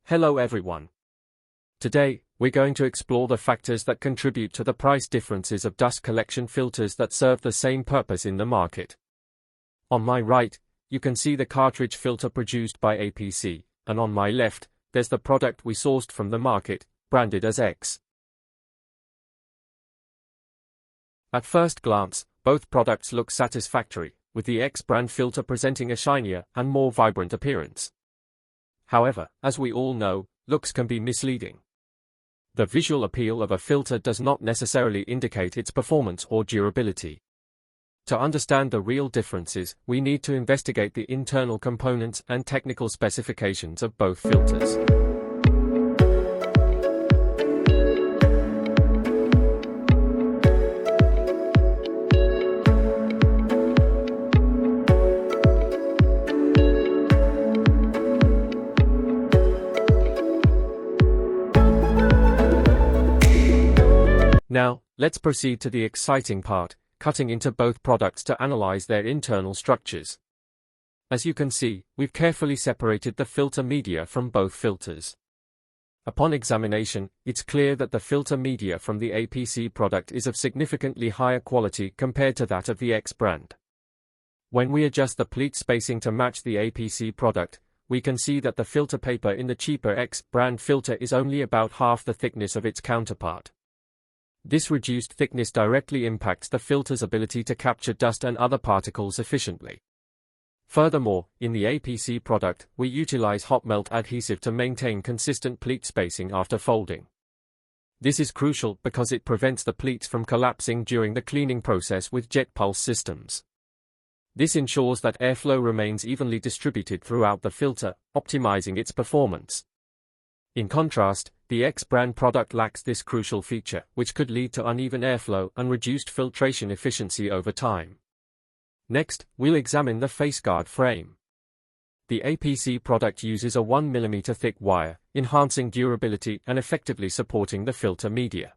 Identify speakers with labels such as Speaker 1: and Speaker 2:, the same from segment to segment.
Speaker 1: Hello everyone. Today, we're going to explore the factors that contribute to the price differences of dust collection filters that serve the same purpose in the market. On my right, you can see the cartridge filter produced by APC, and on my left, there's the product we sourced from the market, branded as X. At first glance, both products look satisfactory, with the X brand filter presenting a shinier and more vibrant appearance. However, as we all know, looks can be misleading. The visual appeal of a filter does not necessarily indicate its performance or durability. To understand the real differences, we need to investigate the internal components and technical specifications of both filters. Now, let's proceed to the exciting part, cutting into both products to analyze their internal structures. As you can see, we've carefully separated the filter media from both filters. Upon examination, it's clear that the filter media from the APC product is of significantly higher quality compared to that of the X brand. When we adjust the pleat spacing to match the APC product, we can see that the filter paper in the cheaper X brand filter is only about half the thickness of its counterpart. This reduced thickness directly impacts the filter's ability to capture dust and other particles efficiently. Furthermore, in the APC product, we utilize hot melt adhesive to maintain consistent pleat spacing after folding. This is crucial because it prevents the pleats from collapsing during the cleaning process with jet pulse systems. This ensures that airflow remains evenly distributed throughout the filter, optimizing its performance. In contrast, the X brand product lacks this crucial feature, which could lead to uneven airflow and reduced filtration efficiency over time. Next, we'll examine the faceguard frame. The APC product uses a 1 mm thick wire, enhancing durability and effectively supporting the filter media.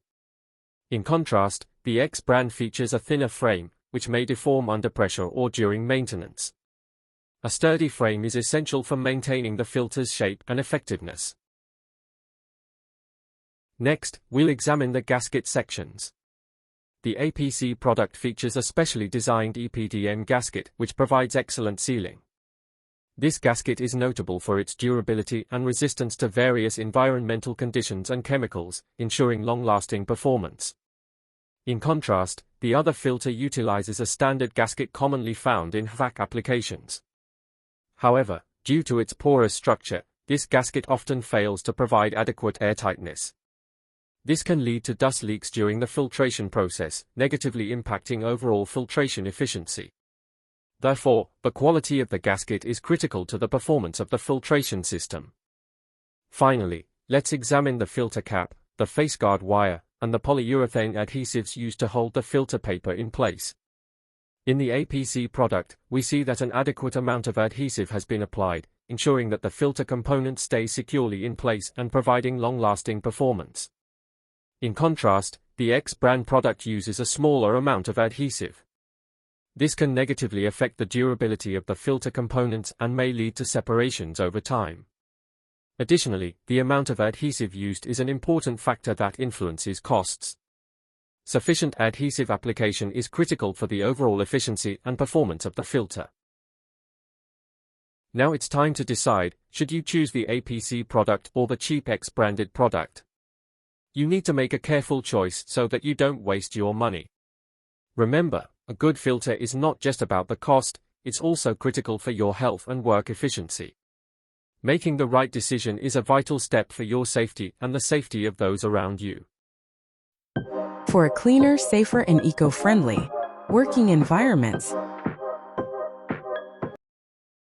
Speaker 1: In contrast, the X brand features a thinner frame, which may deform under pressure or during maintenance. A sturdy frame is essential for maintaining the filter's shape and effectiveness. Next, we'll examine the gasket sections. The APC product features a specially designed EPDM gasket, which provides excellent sealing. This gasket is notable for its durability and resistance to various environmental conditions and chemicals, ensuring long-lasting performance. In contrast, the other filter utilizes a standard gasket commonly found in HVAC applications. However, due to its porous structure, this gasket often fails to provide adequate airtightness. This can lead to dust leaks during the filtration process, negatively impacting overall filtration efficiency. Therefore, the quality of the gasket is critical to the performance of the filtration system. Finally, let's examine the filter cap, the faceguard wire, and the polyurethane adhesives used to hold the filter paper in place. In the APC product, we see that an adequate amount of adhesive has been applied, ensuring that the filter components stay securely in place and providing long-lasting performance. In contrast, the X brand product uses a smaller amount of adhesive. This can negatively affect the durability of the filter components and may lead to separations over time. Additionally, the amount of adhesive used is an important factor that influences costs. Sufficient adhesive application is critical for the overall efficiency and performance of the filter. Now it's time to decide, should you choose the APC product or the cheap X branded product? You need to make a careful choice so that you don't waste your money. Remember, a good filter is not just about the cost, it's also critical for your health and work efficiency. Making the right decision is a vital step for your safety and the safety of those around you.
Speaker 2: For a cleaner, safer, and eco-friendly working environments,